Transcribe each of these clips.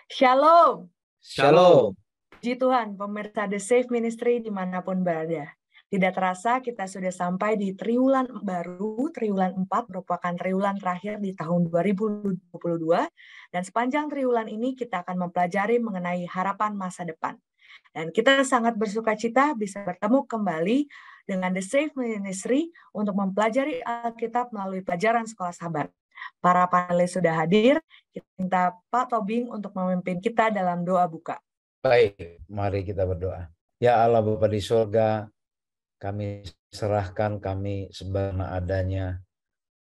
Shalom, Shalom. puji Tuhan, pemirsa The Safe Ministry dimanapun berada. Tidak terasa kita sudah sampai di triwulan baru, triwulan 4 merupakan triwulan terakhir di tahun 2022. Dan sepanjang triwulan ini kita akan mempelajari mengenai harapan masa depan. Dan kita sangat bersuka cita bisa bertemu kembali dengan The Safe Ministry untuk mempelajari Alkitab melalui pelajaran Sekolah Sahabat. Para panelis sudah hadir, kita minta Pak Tobing untuk memimpin kita dalam doa buka. Baik, mari kita berdoa. Ya Allah Bapa di surga, kami serahkan kami sebagaimana adanya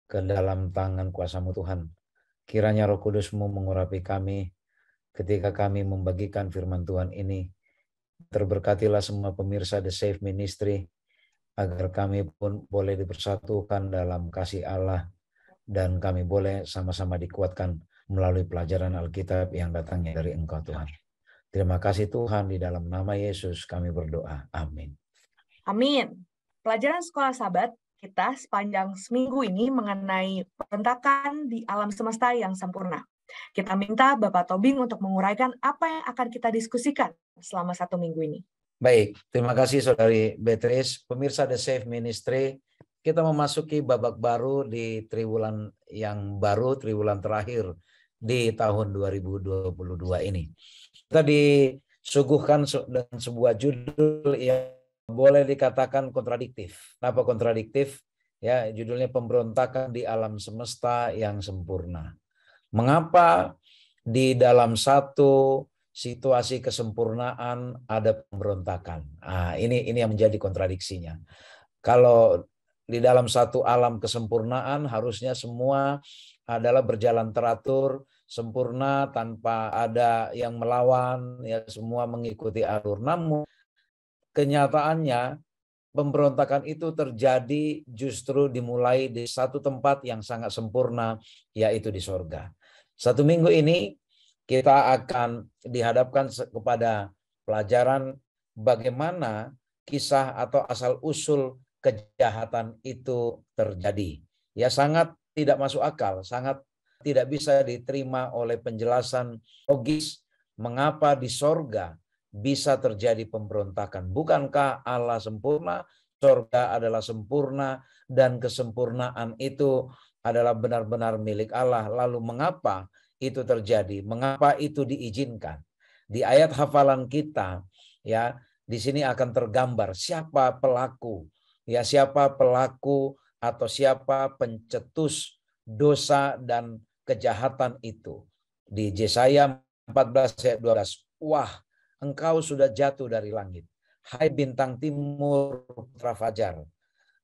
ke dalam tangan kuasa-Mu Tuhan. Kiranya Roh Kudus-Mu mengurapi kami ketika kami membagikan firman Tuhan ini. Terberkatilah semua pemirsa The Safe Ministry, agar kami pun boleh dipersatukan dalam kasih Allah, dan kami boleh sama-sama dikuatkan melalui pelajaran Alkitab yang datangnya dari Engkau Tuhan. Terima kasih Tuhan, di dalam nama Yesus kami berdoa. Amin. Amin. Pelajaran Sekolah Sahabat kita sepanjang seminggu ini mengenai pemberontakan di alam semesta yang sempurna. Kita minta Bapak Tobing untuk menguraikan apa yang akan kita diskusikan selama 1 minggu ini. Baik, terima kasih Saudari Beatrice. Pemirsa The Safe Ministry, kita memasuki babak baru di triwulan yang baru, triwulan terakhir di tahun 2022 ini. Kita disuguhkan dengan sebuah judul yang boleh dikatakan kontradiktif. Kenapa kontradiktif? Ya, judulnya pemberontakan di alam semesta yang sempurna. Mengapa di dalam satu situasi kesempurnaan ada pemberontakan? Ini yang menjadi kontradiksinya. Kalau di dalam satu alam kesempurnaan harusnya semua adalah berjalan teratur, sempurna, tanpa ada yang melawan, ya semua mengikuti alur. Namun kenyataannya pemberontakan itu terjadi justru dimulai di satu tempat yang sangat sempurna, yaitu di sorga. 1 minggu ini kita akan dihadapkan kepada pelajaran bagaimana kisah atau asal-usul kejahatan itu terjadi. Ya, sangat tidak masuk akal, sangat tidak bisa diterima oleh penjelasan logis mengapa di sorga bisa terjadi pemberontakan. Bukankah Allah sempurna, sorga adalah sempurna, dan kesempurnaan itu adalah benar-benar milik Allah. Lalu mengapa itu terjadi? Mengapa itu diizinkan? Di ayat hafalan kita, ya, di sini akan tergambar siapa pelaku, ya, siapa pelaku atau siapa pencetus dosa dan kejahatan itu. Di Yesaya 14 ayat 12, wah, engkau sudah jatuh dari langit, hai bintang timur putra fajar.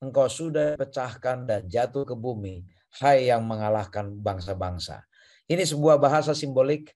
Engkau sudah pecahkan dan jatuh ke bumi, hai yang mengalahkan bangsa-bangsa. Ini sebuah bahasa simbolik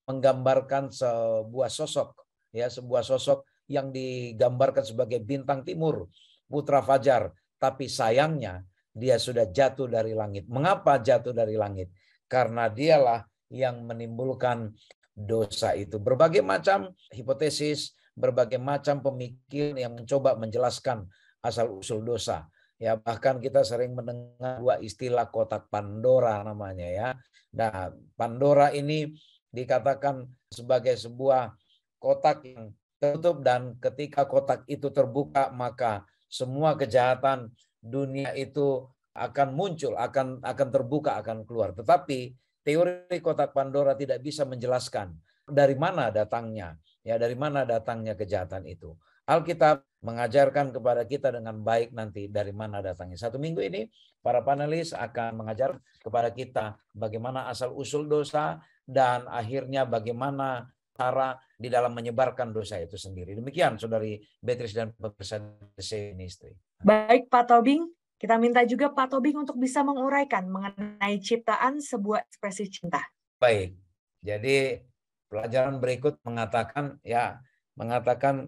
menggambarkan sebuah sosok, ya, sebuah sosok yang digambarkan sebagai bintang timur, putra fajar, tapi sayangnya dia sudah jatuh dari langit. Mengapa jatuh dari langit? Karena dialah yang menimbulkan dosa itu. Berbagai macam hipotesis, berbagai macam pemikiran yang mencoba menjelaskan asal-usul dosa. Ya, bahkan kita sering mendengar dua istilah kotak Pandora namanya, ya. Nah, Pandora ini dikatakan sebagai sebuah kotak yang tertutup, dan ketika kotak itu terbuka maka semua kejahatan dunia itu akan muncul, akan terbuka, akan keluar. Tetapi teori kotak Pandora tidak bisa menjelaskan dari mana datangnya, ya, dari mana datangnya kejahatan itu. Alkitab mengajarkan kepada kita dengan baik nanti dari mana datangnya. 1 minggu ini para panelis akan mengajar kepada kita bagaimana asal-usul dosa dan akhirnya bagaimana cara di dalam menyebarkan dosa itu sendiri. Demikian Saudari Beatrice dan pemirsa Ministry. Baik Pak Tobing, kita minta juga Pak Tobing untuk bisa menguraikan mengenai ciptaan sebuah ekspresi cinta. Baik, jadi pelajaran berikut mengatakan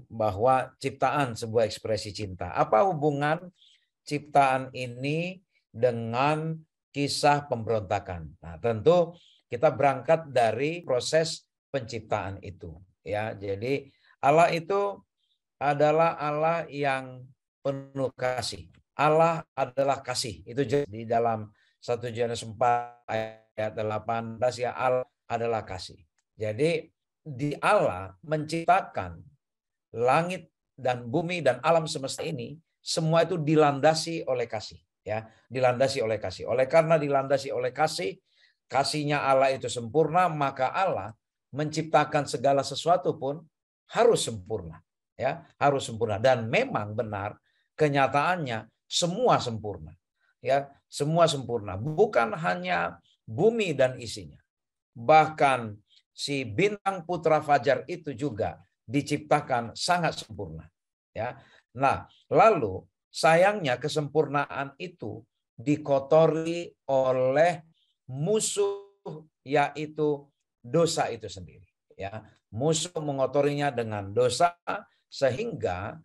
bahwa ciptaan sebuah ekspresi cinta. Apa hubungan ciptaan ini dengan kisah pemberontakan? Nah, tentu kita berangkat dari proses penciptaan itu, ya. Jadi Allah itu adalah Allah yang penuh kasih. Allah adalah kasih. Itu di dalam 1 Yohanes 4 ayat 18, ya, Allah adalah kasih. Jadi di Allah menciptakan langit dan bumi dan alam semesta ini, semua itu dilandasi oleh kasih, ya, dilandasi oleh kasih. Oleh karena dilandasi oleh kasih, kasihnya Allah itu sempurna, maka Allah menciptakan segala sesuatu pun harus sempurna, ya, harus sempurna. Dan memang benar, kenyataannya semua sempurna, ya, semua sempurna. Bukan hanya bumi dan isinya, bahkan si bintang putra fajar itu juga diciptakan sangat sempurna, ya. Nah, lalu sayangnya kesempurnaan itu dikotori oleh musuh, yaitu dosa itu sendiri, ya. Musuh mengotorinya dengan dosa, sehingga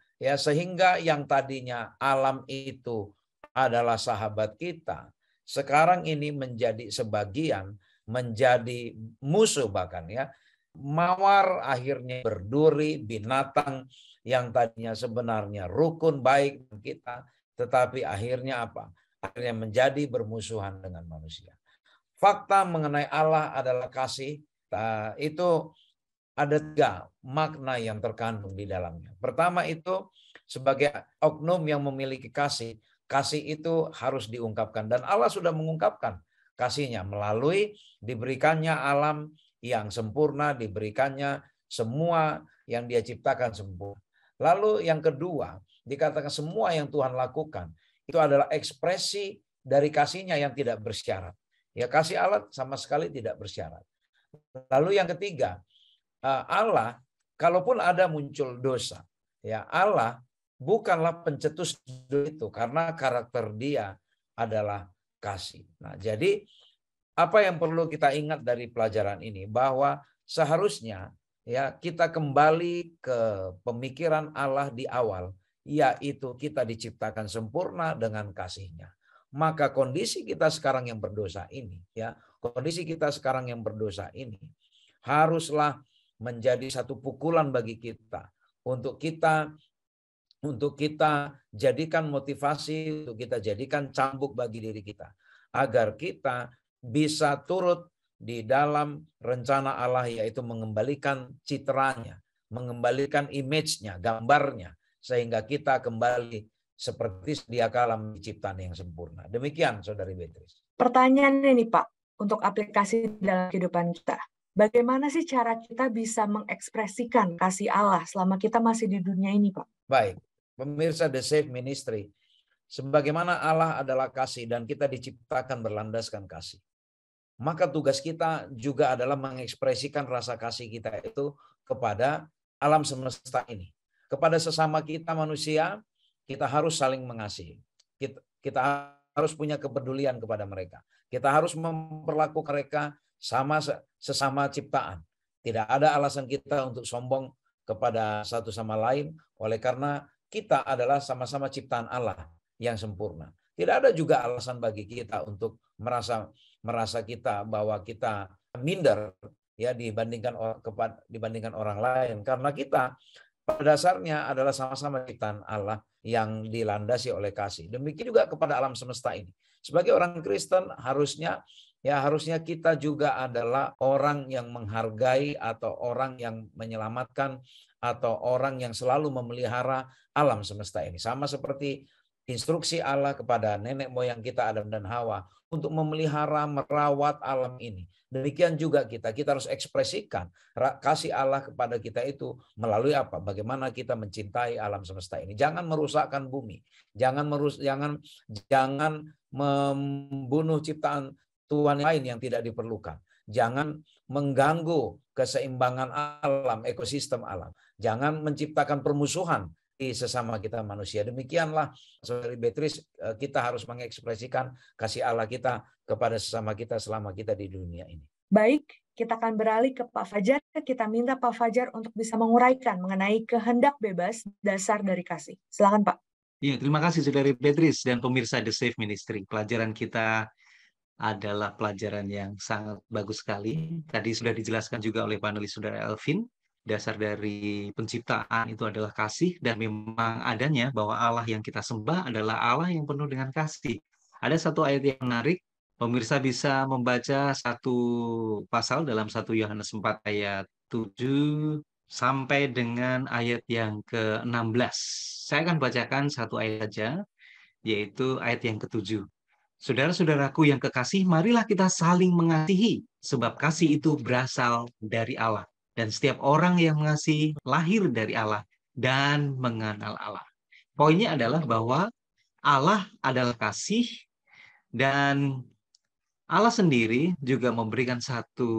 yang tadinya alam itu adalah sahabat kita, sekarang ini menjadi sebagian menjadi musuh, bahkan, ya. Mawar akhirnya berduri, binatang yang tadinya sebenarnya rukun baik kita, tetapi akhirnya apa? Akhirnya menjadi bermusuhan dengan manusia. Fakta mengenai Allah adalah kasih. Itu ada 3 makna yang terkandung di dalamnya. Pertama itu sebagai oknum yang memiliki kasih. Kasih itu harus diungkapkan, dan Allah sudah mengungkapkan kasihnya melalui diberikannya alam yang sempurna, diberikannya semua yang Dia ciptakan sempurna. Lalu yang kedua, dikatakan semua yang Tuhan lakukan itu adalah ekspresi dari kasihnya yang tidak bersyarat. Ya, kasih Allah sama sekali tidak bersyarat. Lalu yang ketiga, Allah, kalaupun ada muncul dosa, ya, Allah bukanlah pencetus itu, karena karakter Dia adalah kasih. Nah, jadi apa yang perlu kita ingat dari pelajaran ini, bahwa seharusnya, ya, kita kembali ke pemikiran Allah di awal, yaitu kita diciptakan sempurna dengan kasih-Nya. Maka kondisi kita sekarang yang berdosa ini, ya, kondisi kita sekarang yang berdosa ini haruslah menjadi satu pukulan bagi kita, untuk kita jadikan motivasi, untuk kita jadikan cambuk bagi diri kita, agar kita bisa turut di dalam rencana Allah, yaitu mengembalikan citranya, mengembalikan image-nya, gambarnya, sehingga kita kembali seperti sedia kala ciptaan yang sempurna. Demikian, Saudari Beatrice. Pertanyaan ini, Pak, untuk aplikasi dalam kehidupan kita. Bagaimana sih cara kita bisa mengekspresikan kasih Allah selama kita masih di dunia ini, Pak? Baik, pemirsa The Safe Ministry, sebagaimana Allah adalah kasih dan kita diciptakan berlandaskan kasih, maka tugas kita juga adalah mengekspresikan rasa kasih kita itu kepada alam semesta ini. Kepada sesama kita manusia, kita harus saling mengasihi. Kita harus punya kepedulian kepada mereka. Kita harus memperlakukan mereka sama sesama ciptaan. Tidak ada alasan kita untuk sombong kepada satu sama lain, oleh karena kita adalah sama-sama ciptaan Allah yang sempurna. Tidak ada juga alasan bagi kita untuk merasa kita bahwa kita minder, ya, dibandingkan orang lain, karena kita pada dasarnya adalah sama-sama ciptaan Allah yang dilandasi oleh kasih. Demikian juga kepada alam semesta ini. Sebagai orang Kristen harusnya kita juga adalah orang yang menghargai, atau orang yang menyelamatkan, atau orang yang selalu memelihara alam semesta ini. Sama seperti instruksi Allah kepada nenek moyang kita Adam dan Hawa untuk memelihara, merawat alam ini. Demikian juga kita harus ekspresikan kasih Allah kepada kita itu melalui apa? Bagaimana kita mencintai alam semesta ini. Jangan merusakkan bumi. Jangan membunuh ciptaan Tuhan lain yang tidak diperlukan. Jangan mengganggu keseimbangan alam, ekosistem alam. Jangan menciptakan permusuhan di sesama kita manusia. Demikianlah, Saudari Beatrice, kita harus mengekspresikan kasih Allah kita kepada sesama kita selama kita di dunia ini. Baik, kita akan beralih ke Pak Fajar. Kita minta Pak Fajar untuk bisa menguraikan mengenai kehendak bebas dasar dari kasih. Silakan, Pak. Iya, terima kasih Saudari Beatrice dan pemirsa The Safe Ministry. Pelajaran kita adalah pelajaran yang sangat bagus sekali. Tadi sudah dijelaskan juga oleh panelis Saudara Elvin. Dasar dari penciptaan itu adalah kasih, dan memang adanya bahwa Allah yang kita sembah adalah Allah yang penuh dengan kasih. Ada satu ayat yang menarik, pemirsa bisa membaca satu pasal dalam 1 Yohanes 4 ayat ke-7 sampai dengan ayat yang ke-16. Saya akan bacakan satu ayat saja, yaitu ayat yang ke-7. Saudara-saudaraku yang kekasih, marilah kita saling mengasihi, sebab kasih itu berasal dari Allah. Dan setiap orang yang mengasihi lahir dari Allah dan mengenal Allah. Poinnya adalah bahwa Allah adalah kasih, dan Allah sendiri juga memberikan satu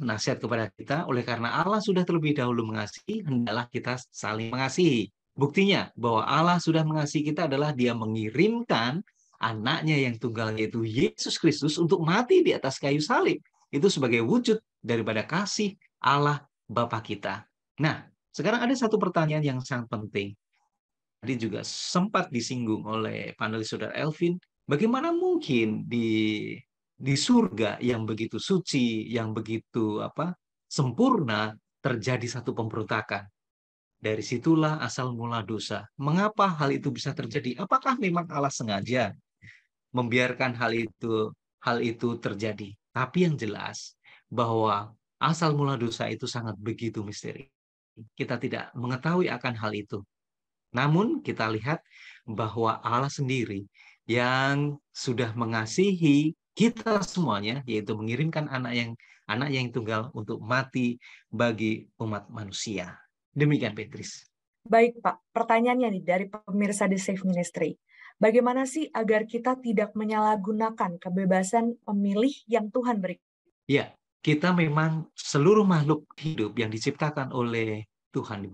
nasihat kepada kita. Oleh karena Allah sudah terlebih dahulu mengasihi, hendaklah kita saling mengasihi. Buktinya bahwa Allah sudah mengasihi kita adalah Dia mengirimkan anaknya yang tunggal, yaitu Yesus Kristus, untuk mati di atas kayu salib. Itu sebagai wujud daripada kasih Allah Bapa kita. Nah, sekarang ada satu pertanyaan yang sangat penting. Tadi juga sempat disinggung oleh panelis Saudara Elvin. Bagaimana mungkin di surga yang begitu suci, yang begitu sempurna, terjadi satu pemberontakan? Dari situlah asal mula dosa. Mengapa hal itu bisa terjadi? Apakah memang Allah sengaja membiarkan hal itu terjadi? Tapi yang jelas bahwa asal mula dosa itu sangat begitu misteri. Kita tidak mengetahui akan hal itu. Namun kita lihat bahwa Allah sendiri yang sudah mengasihi kita semuanya, yaitu mengirimkan anak yang tunggal untuk mati bagi umat manusia. Demikian, Petris. Baik, Pak. Pertanyaannya nih dari pemirsa The Safe Ministry. Bagaimana sih agar kita tidak menyalahgunakan kebebasan memilih yang Tuhan berikan? Ya, kita memang seluruh makhluk hidup yang diciptakan oleh Tuhan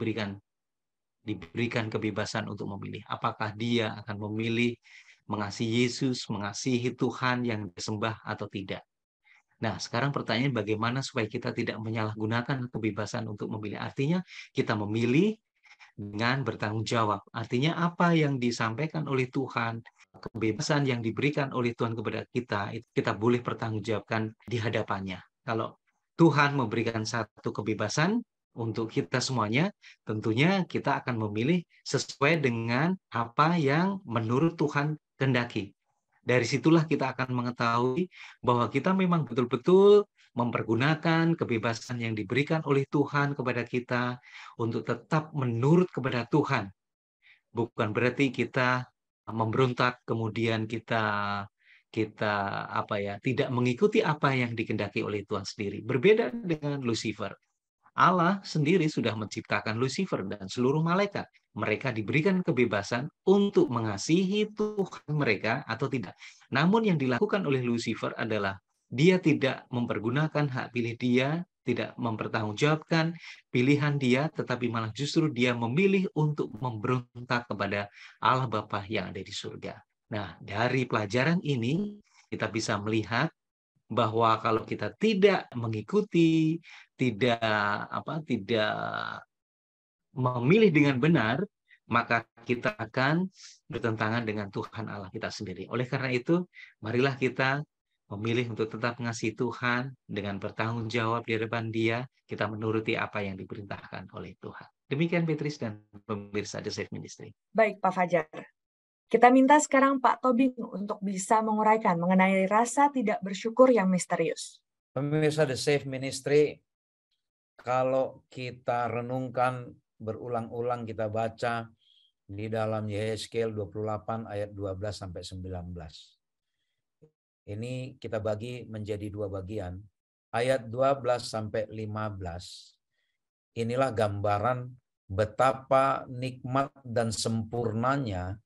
diberikan kebebasan untuk memilih. Apakah dia akan memilih mengasihi Yesus, mengasihi Tuhan yang disembah atau tidak. Nah, sekarang pertanyaan bagaimana supaya kita tidak menyalahgunakan kebebasan untuk memilih. Artinya kita memilih dengan bertanggung jawab. Artinya apa yang disampaikan oleh Tuhan, kebebasan yang diberikan oleh Tuhan kepada kita, itu kita boleh pertanggungjawabkan di hadapannya. Kalau Tuhan memberikan satu kebebasan untuk kita semuanya, tentunya kita akan memilih sesuai dengan apa yang menurut Tuhan kehendaki. Dari situlah kita akan mengetahui bahwa kita memang betul-betul mempergunakan kebebasan yang diberikan oleh Tuhan kepada kita untuk tetap menurut kepada Tuhan. Bukan berarti kita memberontak, kemudian kita tidak mengikuti apa yang dikehendaki oleh Tuhan sendiri. Berbeda dengan Lucifer. Allah sendiri sudah menciptakan Lucifer dan seluruh malaikat. Mereka diberikan kebebasan untuk mengasihi Tuhan mereka atau tidak. Namun yang dilakukan oleh Lucifer adalah dia tidak mempergunakan hak pilih dia, tidak mempertanggungjawabkan pilihan dia, tetapi malah justru dia memilih untuk memberontak kepada Allah Bapa yang ada di surga. Nah, dari pelajaran ini kita bisa melihat bahwa kalau kita tidak mengikuti, tidak memilih dengan benar, maka kita akan bertentangan dengan Tuhan Allah kita sendiri. Oleh karena itu, marilah kita memilih untuk tetap mengasihi Tuhan dengan bertanggung jawab di hadapan Dia, kita menuruti apa yang diperintahkan oleh Tuhan. Demikian Beatrice dan pemirsa The Safe Ministry. Baik, Pak Fajar. Kita minta sekarang Pak Tobing untuk bisa menguraikan mengenai rasa tidak bersyukur yang misterius. Pemirsa The Safe Ministry, kalau kita renungkan berulang-ulang, kita baca di dalam Yehezkiel 28 ayat 12 sampai 19. Ini kita bagi menjadi dua bagian. Ayat 12 sampai 15. Inilah gambaran betapa nikmat dan sempurnanya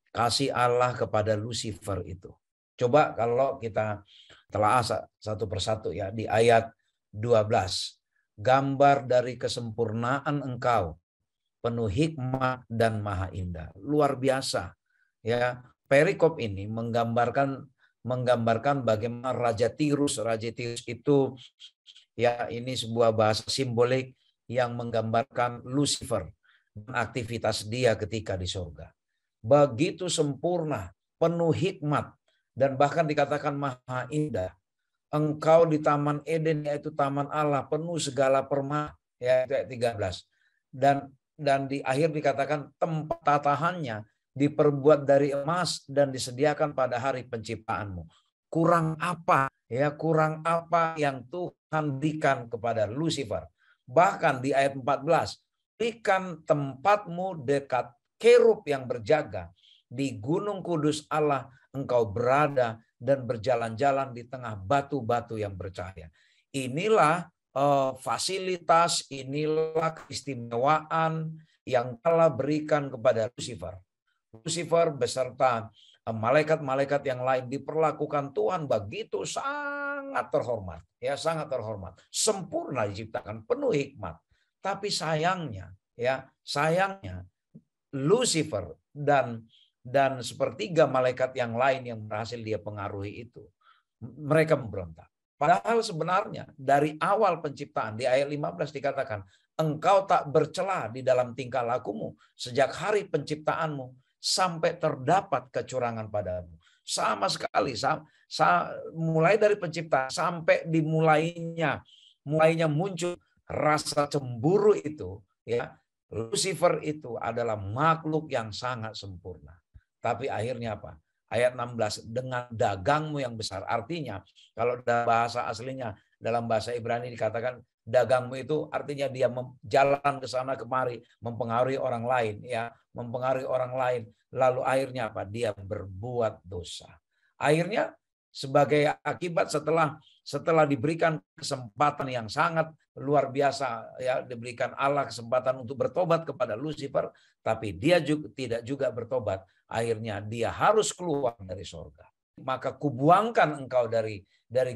kasih Allah kepada Lucifer itu. Coba kalau kita telah satu persatu ya, di ayat 12. Gambar dari kesempurnaan Engkau, penuh hikmat dan maha indah. Luar biasa. Ya, perikop ini menggambarkan bagaimana Raja Tirus itu ya, ini sebuah bahasa simbolik yang menggambarkan Lucifer dan aktivitas dia ketika di surga. Begitu sempurna, penuh hikmat, dan bahkan dikatakan maha indah. Engkau di Taman Eden, yaitu Taman Allah, penuh segala permata, ya, ayat 13. Dan di akhir dikatakan tempat tatahannya diperbuat dari emas dan disediakan pada hari penciptaanmu. Kurang apa yang Tuhan berikan kepada Lucifer? Bahkan di ayat 14, berikan tempatmu dekat kerub yang berjaga. Di gunung kudus Allah engkau berada dan berjalan-jalan di tengah batu-batu yang bercahaya. Inilah fasilitas, inilah keistimewaan yang Allah berikan kepada Lucifer. Lucifer beserta malaikat-malaikat yang lain diperlakukan Tuhan begitu sangat terhormat, ya sangat terhormat, sempurna diciptakan, penuh hikmat. Tapi sayangnya Lucifer dan sepertiga malaikat yang lain yang berhasil dia pengaruhi itu, mereka memberontak. Padahal sebenarnya dari awal penciptaan di ayat 15 dikatakan, engkau tak bercela di dalam tingkah lakumu sejak hari penciptaanmu sampai terdapat kecurangan padamu. Sama sekali, mulai dari penciptaan sampai dimulainya muncul rasa cemburu itu, ya. Lucifer itu adalah makhluk yang sangat sempurna. Tapi akhirnya apa? Ayat 16, dengan dagangmu yang besar. Artinya, kalau dalam bahasa aslinya, dalam bahasa Ibrani dikatakan dagangmu itu artinya dia jalan ke sana kemari, mempengaruhi orang lain, ya, mempengaruhi orang lain. Lalu akhirnya apa? Dia berbuat dosa. Akhirnya sebagai akibat setelah diberikan kesempatan yang sangat luar biasa, ya, diberikan Allah kesempatan untuk bertobat kepada Lucifer, tapi dia juga tidak juga bertobat. Akhirnya dia harus keluar dari surga. Maka kubuangkan engkau dari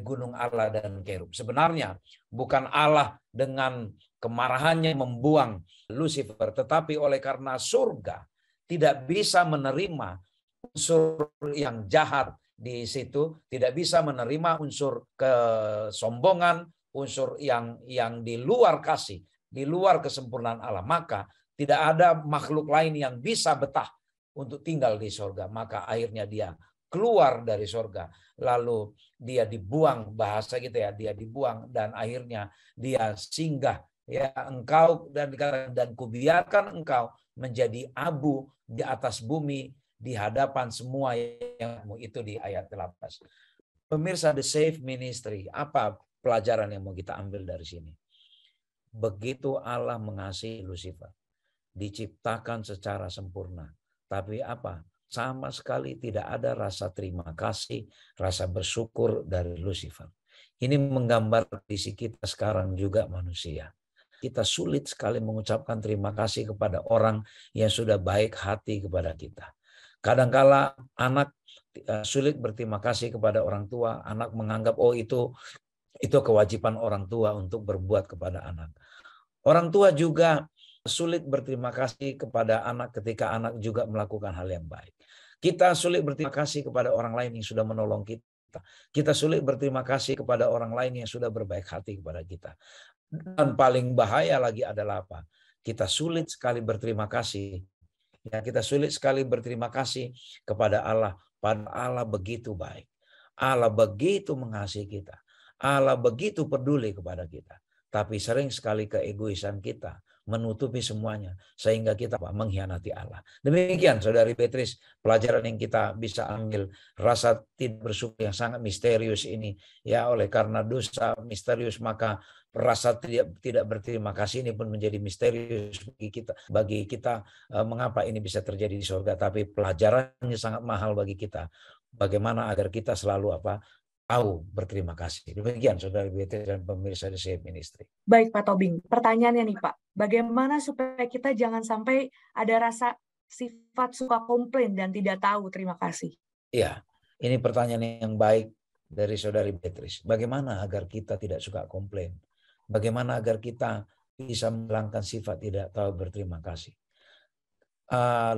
gunung Allah dan kerub. Sebenarnya bukan Allah dengan kemarahannya membuang Lucifer, tetapi oleh karena surga tidak bisa menerima unsur yang jahat di situ, tidak bisa menerima unsur kesombongan, unsur yang di luar kasih, di luar kesempurnaan Allah. Maka tidak ada makhluk lain yang bisa betah untuk tinggal di surga. Maka akhirnya dia keluar dari surga. Lalu dia dibuang, bahasa gitu ya, dia dibuang dan akhirnya dia singgah, ya, engkau dan kubiarkan engkau menjadi abu di atas bumi di hadapan semua yang itu di ayat 18. Pemirsa The Safe Ministry, apa pelajaran yang mau kita ambil dari sini? Begitu Allah mengasihi Lucifer, diciptakan secara sempurna. Tapi apa? Sama sekali tidak ada rasa terima kasih, rasa bersyukur dari Lucifer. Ini menggambar kondisi kita sekarang juga manusia. Kita sulit sekali mengucapkan terima kasih kepada orang yang sudah baik hati kepada kita. Kadangkala anak sulit berterima kasih kepada orang tua. Anak menganggap, oh itu kewajiban orang tua untuk berbuat kepada anak. Orang tua juga sulit berterima kasih kepada anak ketika anak juga melakukan hal yang baik. Kita sulit berterima kasih kepada orang lain yang sudah menolong kita. Kita sulit berterima kasih kepada orang lain yang sudah berbaik hati kepada kita. Dan paling bahaya lagi adalah apa? Kita sulit sekali berterima kasih. Ya, kita sulit sekali berterima kasih kepada Allah. Padahal Allah begitu baik. Allah begitu mengasihi kita. Allah begitu peduli kepada kita. Tapi sering sekali keegoisan kita menutupi semuanya sehingga kita mengkhianati Allah. Demikian Saudari Beatrice, pelajaran yang kita bisa ambil, rasa tidak bersyukur yang sangat misterius ini, ya, oleh karena dosa misterius maka rasa tidak berterima kasih ini pun menjadi misterius bagi kita mengapa ini bisa terjadi di surga. Tapi pelajarannya sangat mahal bagi kita, bagaimana agar kita selalu tahu berterima kasih. Demikian Saudari Beatrice dan pemirsa The Safe Ministry. Baik Pak Tobing, pertanyaannya nih Pak, bagaimana supaya kita jangan sampai ada rasa sifat suka komplain dan tidak tahu terima kasih? Iya, ini pertanyaan yang baik dari Saudari Beatrice. Bagaimana agar kita tidak suka komplain? Bagaimana agar kita bisa menghilangkan sifat tidak tahu berterima kasih?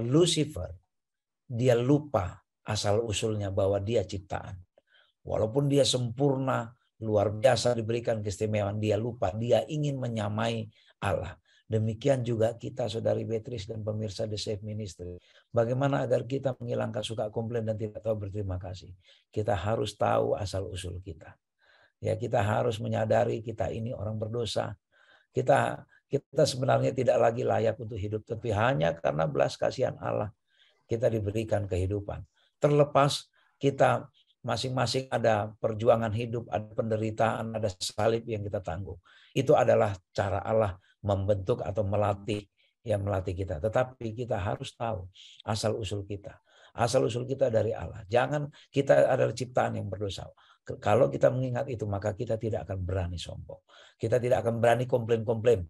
Lucifer, dia lupa asal-usulnya bahwa dia ciptaan. Walaupun dia sempurna, luar biasa diberikan keistimewaan, dia lupa, dia ingin menyamai Allah. Demikian juga kita Saudari Beatrice dan pemirsa The Safe Ministry. Bagaimana agar kita menghilangkan suka komplain dan tidak tahu berterima kasih? Kita harus tahu asal-usul kita. Ya, kita harus menyadari kita ini orang berdosa. Kita sebenarnya tidak lagi layak untuk hidup, tapi hanya karena belas kasihan Allah kita diberikan kehidupan. Terlepas kita Masing-masing ada perjuangan hidup, ada penderitaan, ada salib yang kita tanggung. Itu adalah cara Allah membentuk atau melatih kita. Tetapi kita harus tahu asal-usul kita. Asal-usul kita dari Allah. Jangan kita adalah ciptaan yang berdosa. Kalau kita mengingat itu, maka kita tidak akan berani sombong. Kita tidak akan berani komplain-komplain.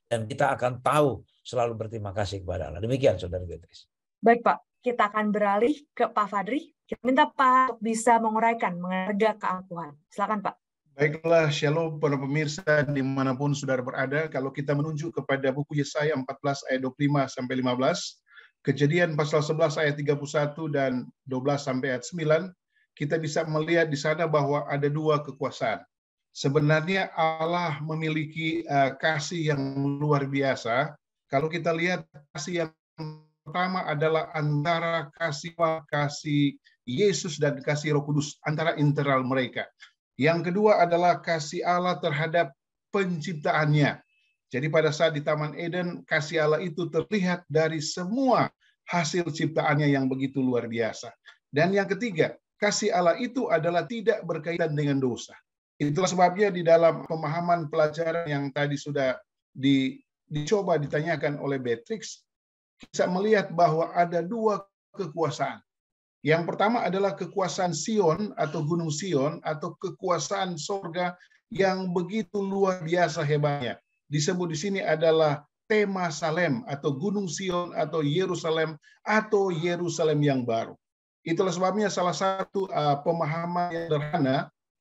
Dan kita akan tahu selalu berterima kasih kepada Allah. Demikian, Saudara Beatrice. Baik, Pak. Kita akan beralih ke Pak Fadri. Kita minta Pak untuk bisa menguraikan mengenai harga keangkuhan. Silakan, Pak. Baiklah, shalom para pemirsa dimanapun saudara berada. Kalau kita menunjuk kepada buku Yesaya 14 ayat 25-15, Kejadian pasal 11 ayat 31 dan 12 sampai ayat 9, kita bisa melihat di sana bahwa ada dua kekuasaan. Sebenarnya Allah memiliki kasih yang luar biasa. Kalau kita lihat kasih yang pertama adalah antara kasih Yesus dan kasih Roh Kudus, antara internal mereka. Yang kedua adalah kasih Allah terhadap penciptaannya. Jadi pada saat di Taman Eden, kasih Allah itu terlihat dari semua hasil ciptaannya yang begitu luar biasa. Dan yang ketiga, kasih Allah itu adalah tidak berkaitan dengan dosa. Itulah sebabnya di dalam pemahaman pelajaran yang tadi sudah dicoba ditanyakan oleh Beatrix, kita melihat bahwa ada dua kekuasaan. Yang pertama adalah kekuasaan Sion atau Gunung Sion atau kekuasaan sorga yang begitu luar biasa hebatnya. Disebut di sini adalah tema Salem atau Gunung Sion atau Yerusalem yang baru. Itulah sebabnya salah satu pemahaman yang sederhana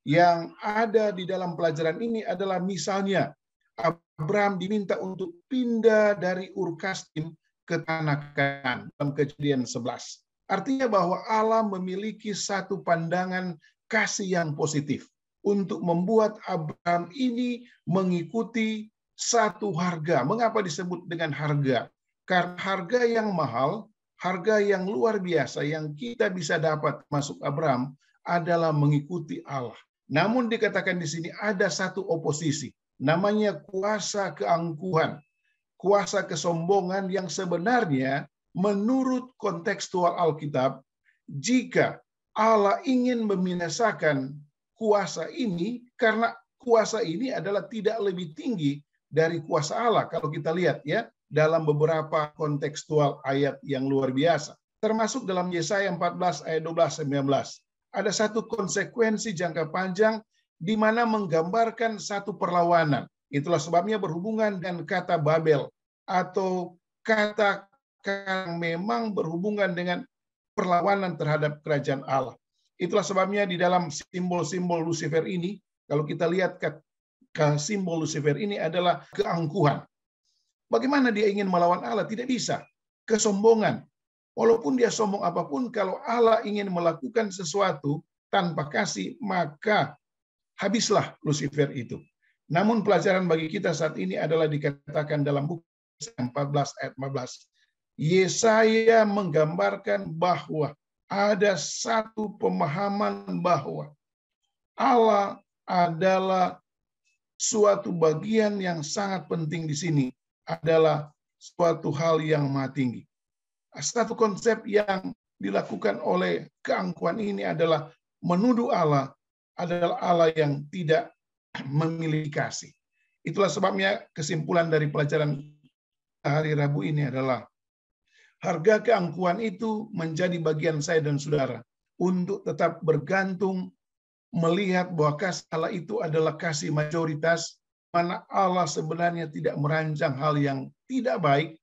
yang ada di dalam pelajaran ini adalah misalnya Abraham diminta untuk pindah dari Ur Kasdim ke tanah Kanaan dalam Kejadian 11. Artinya bahwa Allah memiliki satu pandangan kasih yang positif untuk membuat Abraham ini mengikuti satu harga. Mengapa disebut dengan harga? Karena harga yang mahal, harga yang luar biasa yang kita bisa dapat masuk Abraham adalah mengikuti Allah. Namun dikatakan di sini ada satu oposisi, namanya kuasa keangkuhan. Kuasa kesombongan yang sebenarnya menurut kontekstual Alkitab, jika Allah ingin membinasakan kuasa ini, karena kuasa ini adalah tidak lebih tinggi dari kuasa Allah. Kalau kita lihat ya, dalam beberapa kontekstual ayat yang luar biasa. Termasuk dalam Yesaya 14 ayat 12-19. Ada satu konsekuensi jangka panjang di mana menggambarkan satu perlawanan. Itulah sebabnya berhubungan dengan kata Babel atau kata yang memang berhubungan dengan perlawanan terhadap kerajaan Allah. Itulah sebabnya di dalam simbol-simbol Lucifer ini, kalau kita lihat simbol Lucifer ini adalah keangkuhan. Bagaimana dia ingin melawan Allah? Tidak bisa. Kesombongan. Walaupun dia sombong apapun, kalau Allah ingin melakukan sesuatu tanpa kasih, maka habislah Lucifer itu. Namun pelajaran bagi kita saat ini adalah dikatakan dalam buku 14 ayat 15. Yesaya menggambarkan bahwa ada satu pemahaman bahwa Allah adalah suatu bagian yang sangat penting di sini, adalah suatu hal yang maha tinggi. Satu konsep yang dilakukan oleh keangkuhan ini adalah menuduh Allah adalah Allah yang tidak memiliki kasih. Itulah sebabnya kesimpulan dari pelajaran hari Rabu ini adalah harga keangkuhan itu menjadi bagian saya dan saudara untuk tetap bergantung melihat bahwa kasih Allah itu adalah kasih mayoritas, mana Allah sebenarnya tidak merancang hal yang tidak baik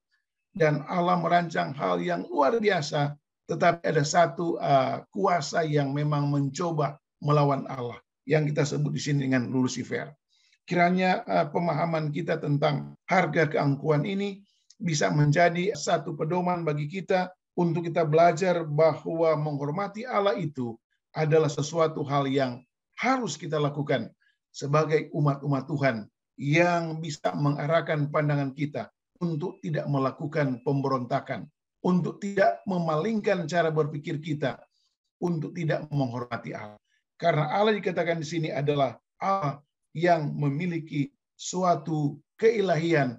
dan Allah merancang hal yang luar biasa, tetapi ada satu kuasa yang memang mencoba melawan Allah yang kita sebut di sini dengan Lucifer. Kiranya pemahaman kita tentang harga keangkuhan ini bisa menjadi satu pedoman bagi kita untuk kita belajar bahwa menghormati Allah itu adalah sesuatu hal yang harus kita lakukan sebagai umat-umat Tuhan yang bisa mengarahkan pandangan kita untuk tidak melakukan pemberontakan, untuk tidak memalingkan cara berpikir kita, untuk tidak menghormati Allah. Karena Allah dikatakan di sini adalah Allah yang memiliki suatu keilahian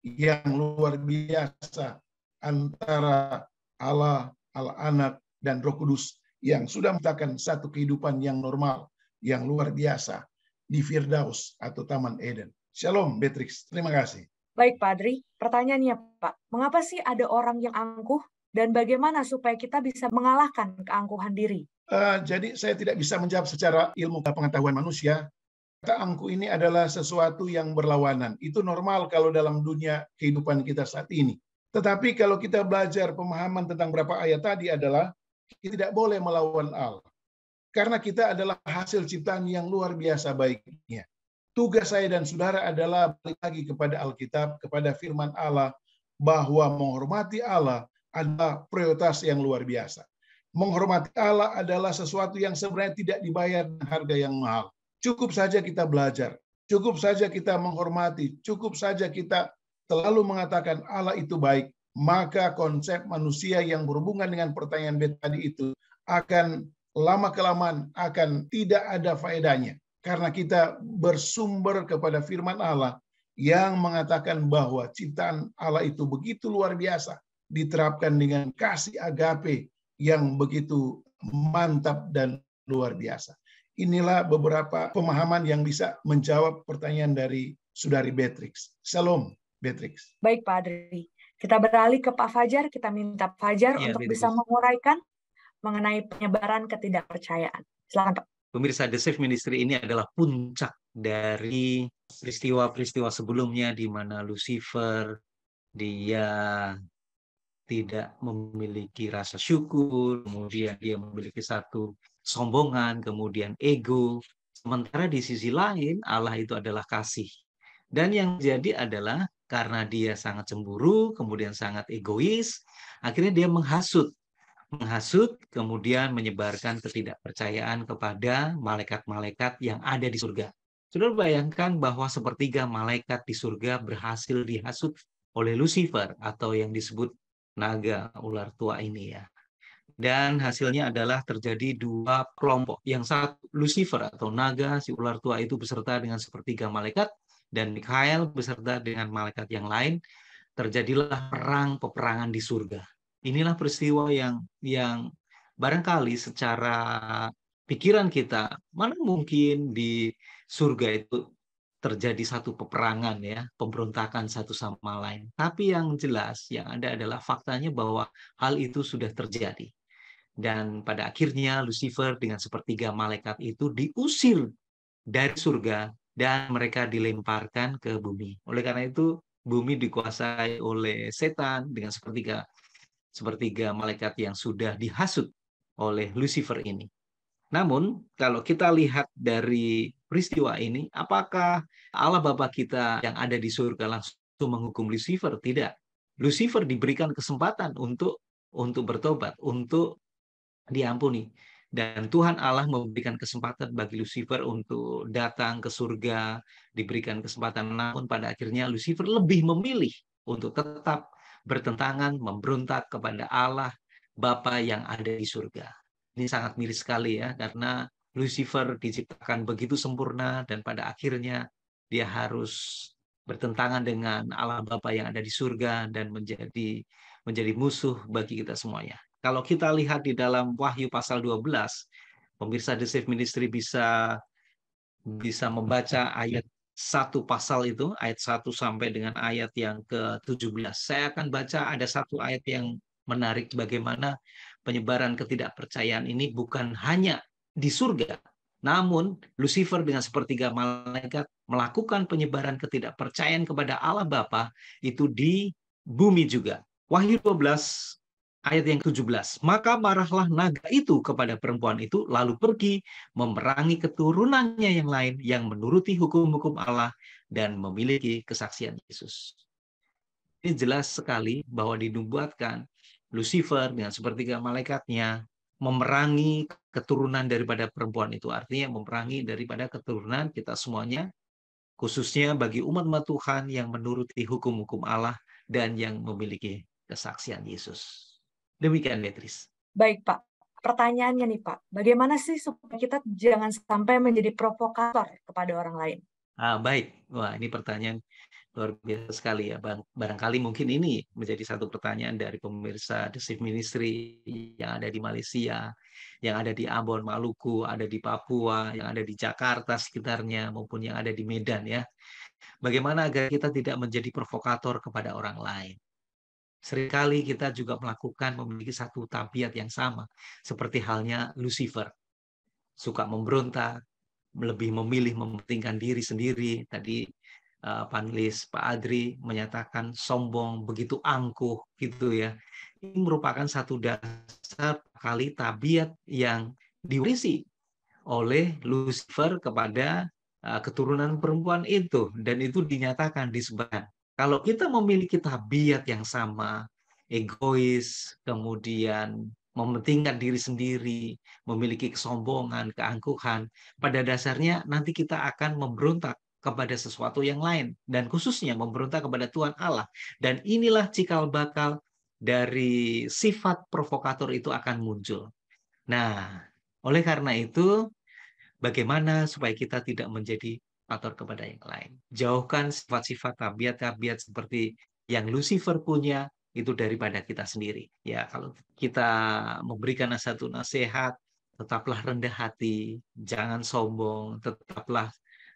yang luar biasa antara Allah, Allah Anak, dan Roh Kudus yang sudah menciptakan satu kehidupan yang normal, yang luar biasa di Firdaus atau Taman Eden. Shalom, Beatrix. Terima kasih. Baik, Pak Adri. Pertanyaannya, Pak, mengapa sih ada orang yang angkuh dan bagaimana supaya kita bisa mengalahkan keangkuhan diri? Jadi saya tidak bisa menjawab secara ilmu pengetahuan manusia. Kata angkuh ini adalah sesuatu yang berlawanan. Itu normal kalau dalam dunia kehidupan kita saat ini. Tetapi kalau kita belajar pemahaman tentang beberapa ayat tadi adalah kita tidak boleh melawan Allah. Karena kita adalah hasil ciptaan yang luar biasa baiknya. Tugas saya dan saudara adalah balik lagi kepada Alkitab, kepada firman Allah, bahwa menghormati Allah adalah prioritas yang luar biasa. Menghormati Allah adalah sesuatu yang sebenarnya tidak dibayar dengan harga yang mahal. Cukup saja kita belajar, cukup saja kita menghormati, cukup saja kita selalu mengatakan Allah itu baik, maka konsep manusia yang berhubungan dengan pertanyaan tadi itu akan lama-kelamaan akan tidak ada faedahnya. Karena kita bersumber kepada firman Allah yang mengatakan bahwa ciptaan Allah itu begitu luar biasa, diterapkan dengan kasih agape yang begitu mantap dan luar biasa. Inilah beberapa pemahaman yang bisa menjawab pertanyaan dari Saudari Beatrix. Shalom, Beatrix. Baik, Pak Adri. Kita beralih ke Pak Fajar. Kita minta Fajar untuk bisa menguraikan mengenai penyebaran ketidakpercayaan. Silakan, Pak. Pemirsa, The Safe Ministry ini adalah puncak dari peristiwa-peristiwa sebelumnya di mana Lucifer dia tidak memiliki rasa syukur, kemudian dia memiliki satu kesombongan, kemudian ego. Sementara di sisi lain Allah itu adalah kasih. Dan yang terjadi adalah karena dia sangat cemburu, kemudian sangat egois, akhirnya dia menghasut, kemudian menyebarkan ketidakpercayaan kepada malaikat-malaikat yang ada di surga. Saudara bayangkan bahwa sepertiga malaikat di surga berhasil dihasut oleh Lucifer atau yang disebut naga ular tua ini ya. Dan hasilnya adalah terjadi dua kelompok. Yang satu Lucifer atau naga si ular tua itu beserta dengan sepertiga malaikat, dan Mikael beserta dengan malaikat yang lain. Terjadilah peperangan di surga. Inilah peristiwa yang barangkali secara pikiran kita, mana mungkin di surga itu terjadi satu peperangan ya, pemberontakan satu sama lain. Tapi yang jelas yang ada adalah faktanya bahwa hal itu sudah terjadi. Dan pada akhirnya Lucifer dengan sepertiga malaikat itu diusir dari surga dan mereka dilemparkan ke bumi. Oleh karena itu bumi dikuasai oleh setan dengan sepertiga malaikat yang sudah dihasut oleh Lucifer ini. Namun, kalau kita lihat dari peristiwa ini, apakah Allah Bapa kita yang ada di surga langsung menghukum Lucifer? Tidak. Lucifer diberikan kesempatan untuk bertobat, untuk diampuni. Dan Tuhan Allah memberikan kesempatan bagi Lucifer untuk datang ke surga, diberikan kesempatan. Namun pada akhirnya Lucifer lebih memilih untuk tetap bertentangan, memberontak kepada Allah Bapa yang ada di surga. Ini sangat miris sekali ya, karena Lucifer diciptakan begitu sempurna dan pada akhirnya dia harus bertentangan dengan Allah Bapa yang ada di surga dan menjadi musuh bagi kita semuanya. Kalau kita lihat di dalam Wahyu pasal 12, pemirsa The Safe Ministry bisa membaca ayat 1 pasal itu, ayat 1 sampai dengan ayat yang ke-17. Saya akan baca ada satu ayat yang menarik bagaimana penyebaran ketidakpercayaan ini bukan hanya di surga, namun Lucifer dengan sepertiga malaikat melakukan penyebaran ketidakpercayaan kepada Allah Bapa itu di bumi juga. Wahyu 12 ayat yang ke-17. Maka marahlah naga itu kepada perempuan itu, lalu pergi memerangi keturunannya yang lain yang menuruti hukum-hukum Allah dan memiliki kesaksian Yesus. Ini jelas sekali bahwa dinubuatkan Lucifer dengan sepertiga malaikatnya memerangi keturunan daripada perempuan itu. Artinya memerangi daripada keturunan kita semuanya, khususnya bagi umat-umat Tuhan yang menuruti hukum-hukum Allah dan yang memiliki kesaksian Yesus. Demikian, Beatrice. Baik, Pak. Pertanyaannya nih, Pak. Bagaimana sih supaya kita jangan sampai menjadi provokator kepada orang lain? Baik. Wah, ini pertanyaan Luar biasa sekali ya, Bang. Barangkali mungkin ini menjadi satu pertanyaan dari pemirsa The Safe Ministry yang ada di Malaysia, yang ada di Ambon, Maluku, ada di Papua, yang ada di Jakarta sekitarnya, maupun yang ada di Medan ya. Bagaimana agar kita tidak menjadi provokator kepada orang lain? Seringkali kita juga memiliki satu tabiat yang sama, seperti halnya Lucifer, suka memberontak, lebih memilih mementingkan diri sendiri. Tadi panelis Pak Adri menyatakan sombong, begitu angkuh gitu ya. Ini merupakan satu dasar kali tabiat yang diwarisi oleh Lucifer kepada keturunan perempuan itu, dan itu dinyatakan disebutkan. Kalau kita memiliki tabiat yang sama, egois, kemudian mementingkan diri sendiri, memiliki kesombongan, keangkuhan, pada dasarnya nanti kita akan memberontak kepada sesuatu yang lain, dan khususnya memberontak kepada Tuhan Allah. Dan inilah cikal bakal dari sifat provokator itu akan muncul. Nah, oleh karena itu, bagaimana supaya kita tidak menjadi provokator kepada yang lain? Jauhkan sifat-sifat tabiat-tabiat seperti yang Lucifer punya itu daripada kita sendiri. Ya, kalau kita memberikan satu nasihat, tetaplah rendah hati, jangan sombong,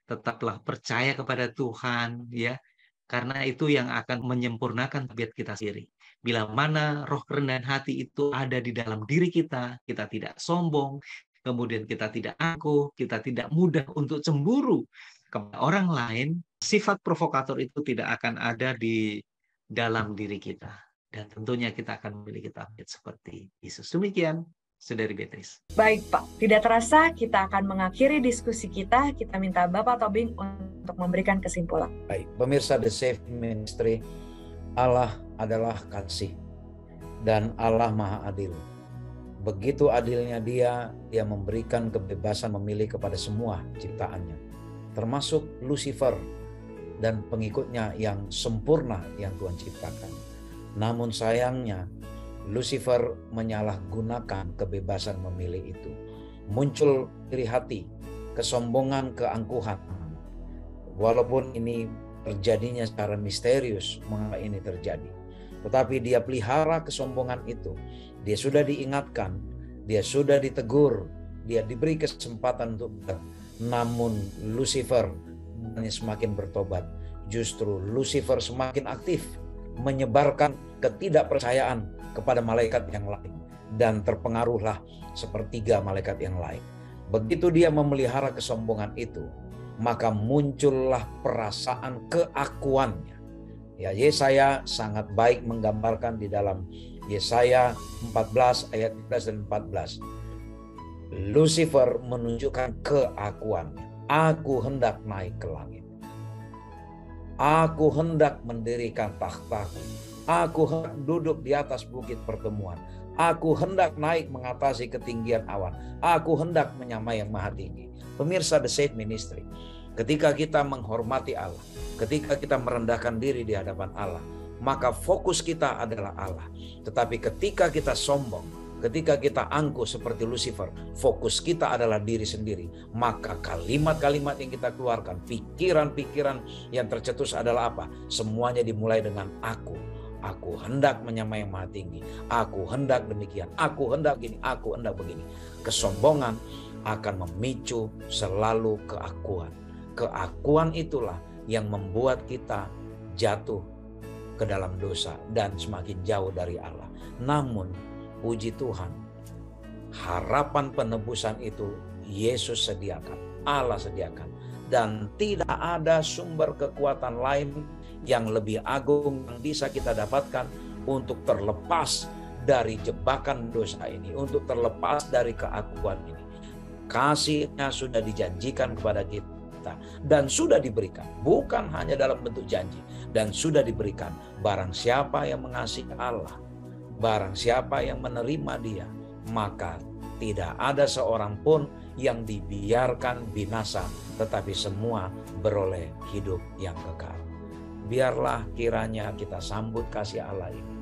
tetaplah percaya kepada Tuhan, ya, karena itu yang akan menyempurnakan tabiat kita sendiri. Bila mana roh kerendahan hati itu ada di dalam diri kita, kita tidak sombong, kemudian kita tidak angkuh, kita tidak mudah untuk cemburu kepada orang lain, sifat provokator itu tidak akan ada di dalam diri kita. Dan tentunya kita akan memiliki tabiat seperti Yesus. Demikian, Saudari Beatrice. Baik Pak, tidak terasa kita akan mengakhiri diskusi kita. Kita minta Bapak Tobing untuk memberikan kesimpulan. Baik, pemirsa The Safe Ministry, Allah adalah kasih dan Allah Maha Adil. Begitu adilnya Dia memberikan kebebasan memilih kepada semua ciptaannya, termasuk Lucifer dan pengikutnya yang sempurna yang Tuhan ciptakan. Namun sayangnya, Lucifer menyalahgunakan kebebasan memilih itu. Muncul iri hati, kesombongan, keangkuhan. Walaupun ini terjadinya secara misterius, mengapa ini terjadi. Tetapi dia pelihara kesombongan itu. Dia sudah diingatkan, dia sudah ditegur, dia diberi kesempatan untuk namun Lucifer semakin bertobat. Justru Lucifer semakin aktif menyebarkan ketidakpercayaan kepada malaikat yang lain, dan terpengaruhlah sepertiga malaikat yang lain. Begitu dia memelihara kesombongan itu, maka muncullah perasaan keakuannya. Ya, Yesaya sangat baik menggambarkan di dalam Yesaya 14 ayat 13 dan 14. Lucifer menunjukkan keakuannya. Aku hendak naik ke langit. Aku hendak mendirikan takhtaku. Aku hendak duduk di atas bukit pertemuan. Aku hendak naik mengatasi ketinggian awan. Aku hendak menyamai yang maha tinggi. Pemirsa The Safe Ministry, ketika kita menghormati Allah, ketika kita merendahkan diri di hadapan Allah, maka fokus kita adalah Allah. Tetapi ketika kita sombong, ketika kita angkuh seperti Lucifer, fokus kita adalah diri sendiri, maka kalimat-kalimat yang kita keluarkan, pikiran-pikiran yang tercetus adalah apa? Semuanya dimulai dengan aku. Aku hendak menyamai yang maha tinggi. Aku hendak demikian. Aku hendak gini. Aku hendak begini. Kesombongan akan memicu selalu keakuan. Keakuan itulah yang membuat kita jatuh ke dalam dosa dan semakin jauh dari Allah. Namun puji Tuhan, harapan penebusan itu Yesus sediakan, Allah sediakan, dan tidak ada sumber kekuatan lain yang lebih agung yang bisa kita dapatkan untuk terlepas dari jebakan dosa ini, untuk terlepas dari keakuan ini. Kasih-Nya sudah dijanjikan kepada kita dan sudah diberikan, bukan hanya dalam bentuk janji, dan sudah diberikan. Barang siapa yang mengasihi Allah, barang siapa yang menerima Dia, maka tidak ada seorang pun yang dibiarkan binasa, tetapi semua beroleh hidup yang kekal. Biarlah kiranya kita sambut kasih Allah ini.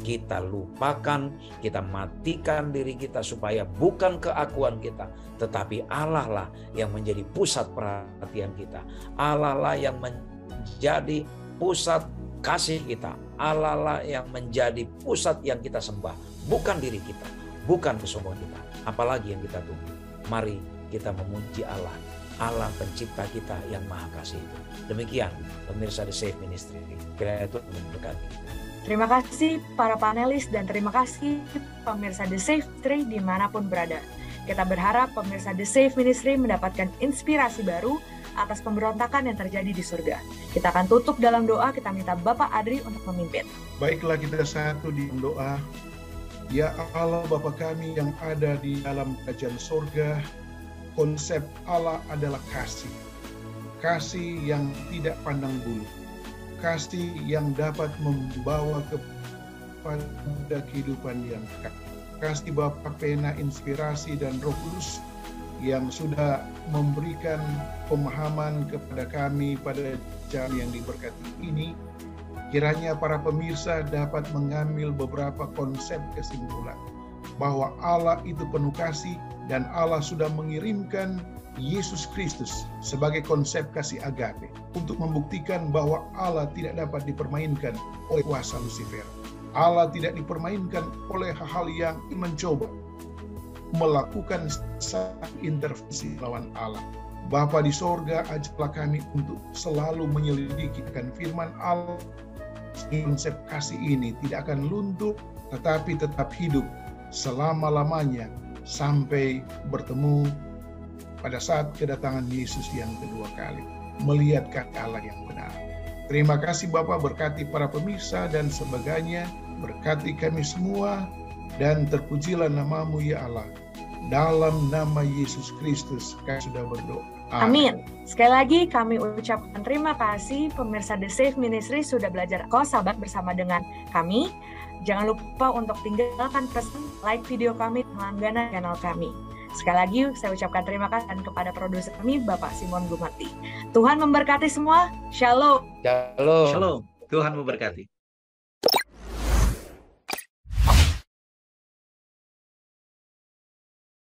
Kita lupakan, kita matikan diri kita supaya bukan keakuan kita, tetapi Allah lah yang menjadi pusat perhatian kita. Allah lah yang menjadi pusat kasih kita. Allah lah yang menjadi pusat yang kita sembah, bukan diri kita, bukan kesombongan kita. Apalagi yang kita tunggu? Mari kita memuji Allah, Allah pencipta kita yang maha kasih itu. Demikian pemirsa The Safe Ministry. Kiranya Tuhan memberkati. Terima kasih para panelis dan terima kasih pemirsa The Safe Ministry dimanapun berada. Kita berharap pemirsa The Safe Ministry mendapatkan inspirasi baru atas pemberontakan yang terjadi di surga. Kita akan tutup dalam doa, kita minta Bapak Adri untuk memimpin. Baiklah, kita satu di doa. Ya Allah Bapa kami yang ada di dalam kerajaan surga, konsep Allah adalah kasih. Kasih yang tidak pandang bulu. Kasih yang dapat membawa kepada kehidupan yang kekal. Kasih Bapa pena inspirasi dan Roh Kudus yang sudah memberikan pemahaman kepada kami pada jam yang diberkati ini. Kiranya para pemirsa dapat mengambil beberapa konsep kesimpulan bahwa Allah itu penuh kasih dan Allah sudah mengirimkan Yesus Kristus sebagai konsep kasih agape untuk membuktikan bahwa Allah tidak dapat dipermainkan oleh kuasa Lucifer. Allah tidak dipermainkan oleh hal-hal yang mencoba melakukan intervensi lawan Allah. Bapa di sorga, ajarlah kami untuk selalu menyelidiki akan firman Allah. Konsep kasih ini tidak akan luntur, tetapi tetap hidup selama-lamanya sampai bertemu pada saat kedatangan Yesus yang kedua kali. Melihat kata Allah yang benar. Terima kasih Bapa, berkati para pemirsa dan sebagainya. Berkati kami semua. Dan terpujilah namamu ya Allah. Dalam nama Yesus Kristus kami sudah berdoa. Amin. Sekali lagi kami ucapkan terima kasih pemirsa The Safe Ministry sudah belajar sahabat bersama dengan kami. Jangan lupa untuk tinggalkan pesan, like video kami, langganan channel kami. Sekali lagi saya ucapkan terima kasih kepada produser kami Bapak Simon Gumati. Tuhan memberkati semua. Shalom. Shalom. Shalom. Tuhan memberkati.